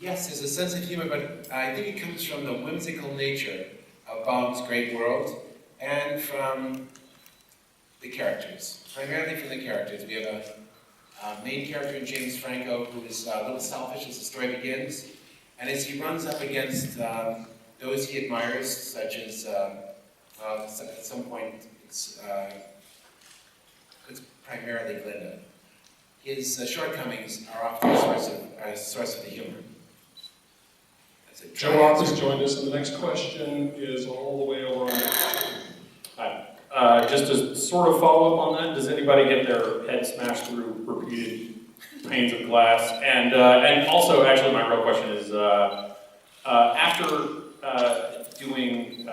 Yes, there's a sense of humor, but I think it comes from the whimsical nature of Baum's great world and from the characters, primarily from the characters. We have a main character in James Franco who is a little selfish as the story begins, and as he runs up against those he admires, such as, at some point, it's primarily Glinda. His shortcomings are often a source of the humor. Joe Roth has joined us, and the next question is all the way over on. Hi. Just to sort of follow up on that, does anybody get their head smashed through repeated panes of glass? And also, actually, my real question is, after doing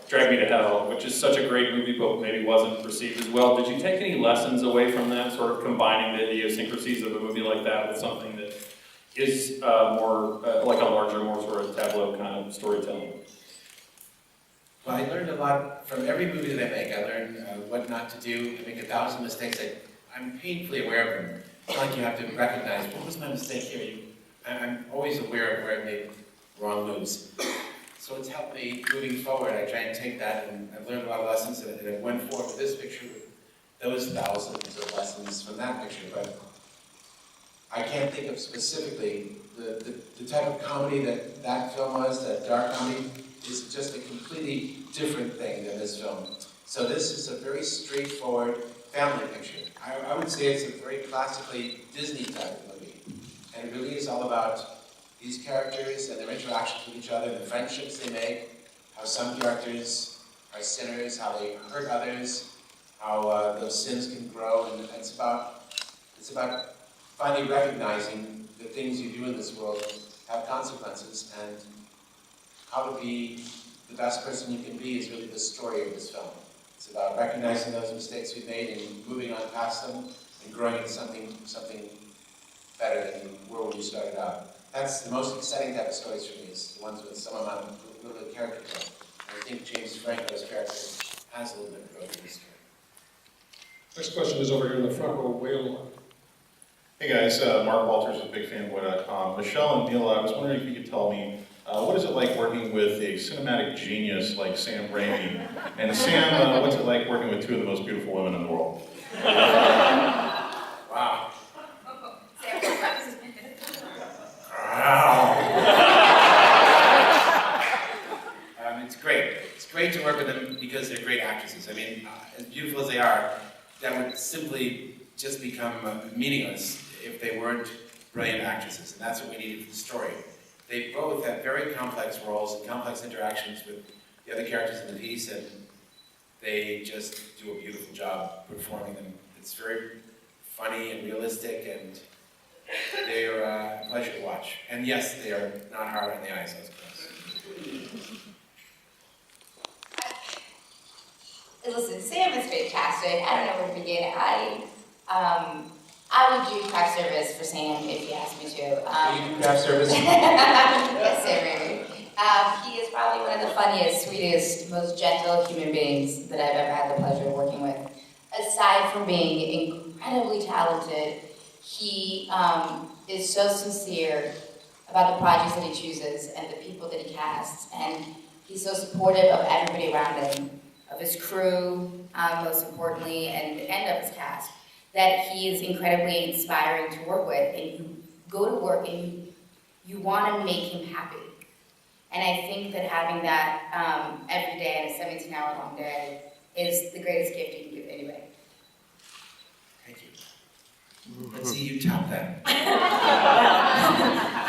Drag Me to Hell, which is such a great movie, but maybe wasn't received as well, did you take any lessons away from that, sort of combining the idiosyncrasies of a movie like that with something that is more like a larger, more sort of tableau kind of storytelling? Well, I learned a lot from every movie that I make. I learned what not to do. I make 1,000 mistakes. I'm painfully aware of them. It's not like you have to recognize, what was my mistake here? I'm always aware of where I made wrong moves. So it's helped me moving forward. I try and take that, and I've learned a lot of lessons, and I went forward with this picture with those thousands of lessons from that picture. But I can't think of specifically the type of comedy that film was, that dark comedy, is just a completely different thing than this film. So this is a very straightforward family picture. I would say it's a very classically Disney type of movie. And it really is all about these characters and their interactions with each other, the friendships they make, how some characters are sinners, how they hurt others, how those sins can grow, and it's about finally recognizing the things you do in this world have consequences, and how to be the best person you can be is really the story of this film. It's about recognizing those mistakes we made and moving on past them and growing into something better than you were when you started out. That's the most exciting type of stories for me, is the ones with some amount of little bit of character growth. And I think James Franco's character has a little bit of growth in this story. Next question is over here in the front row, way along. Hey guys, Mark Walters with BigFanboy.com. Michelle and Neil, I was wondering if you could tell me, what is it like working with a cinematic genius like Sam Raimi? And Sam, what's it like working with two of the most beautiful women in the world? Wow. It's great. It's great to work with them because they're great actresses. I mean, as beautiful as they are, that would simply just become meaningless if they weren't brilliant actresses, and that's what we needed for the story. They both have very complex roles and complex interactions with the other characters in the piece, and they just do a beautiful job performing them. It's very funny and realistic, and they're a pleasure to watch. And yes, they are not hard on the eyes, I suppose. Listen, Sam is fantastic. I don't know where to begin. I would do craft service for Sam if he asked me to. You do craft service? Yes, Sam Raimi. He is probably one of the funniest, sweetest, most gentle human beings that I've ever had the pleasure of working with. Aside from being incredibly talented, he is so sincere about the projects that he chooses and the people that he casts, and he's so supportive of everybody around him, of his crew, most importantly, and of his cast, that he is incredibly inspiring to work with. And you go to work and you want to make him happy. And I think that having that every day in a 17-hour long day is the greatest gift you can give anybody. Thank you. Let's see you top that. I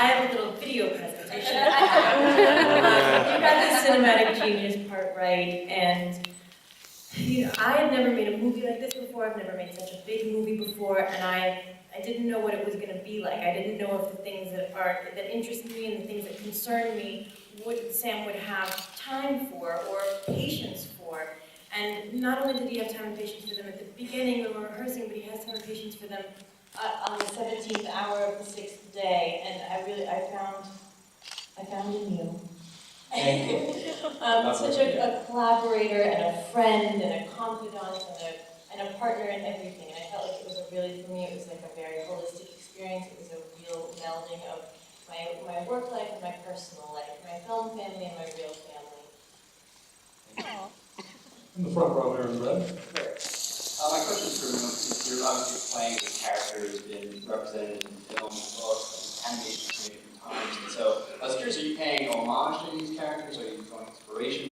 have a little video presentation. You got the cinematic genius part right, and I had never made a movie like this before. I've never made such a big movie before, and I didn't know what it was going to be like. I didn't know if the things that interest me and the things that concern me Sam would have time for or patience for. And not only did he have time and patience for them at the beginning when we were rehearsing, but he has time and patience for them on the 17th hour of the 6th day. And I found in you. Thank you. Such a collaborator and a friend and a confidant and a partner in everything. And I felt like it was for me, it was like a very holistic experience. It was a real melding of my work life and my personal life, my film family and my real family. In the front row here in red. My question is for you. You're obviously playing this character who's been represented in film, books, animation many different times. And so I was curious, are you paying homage to these characters? Are you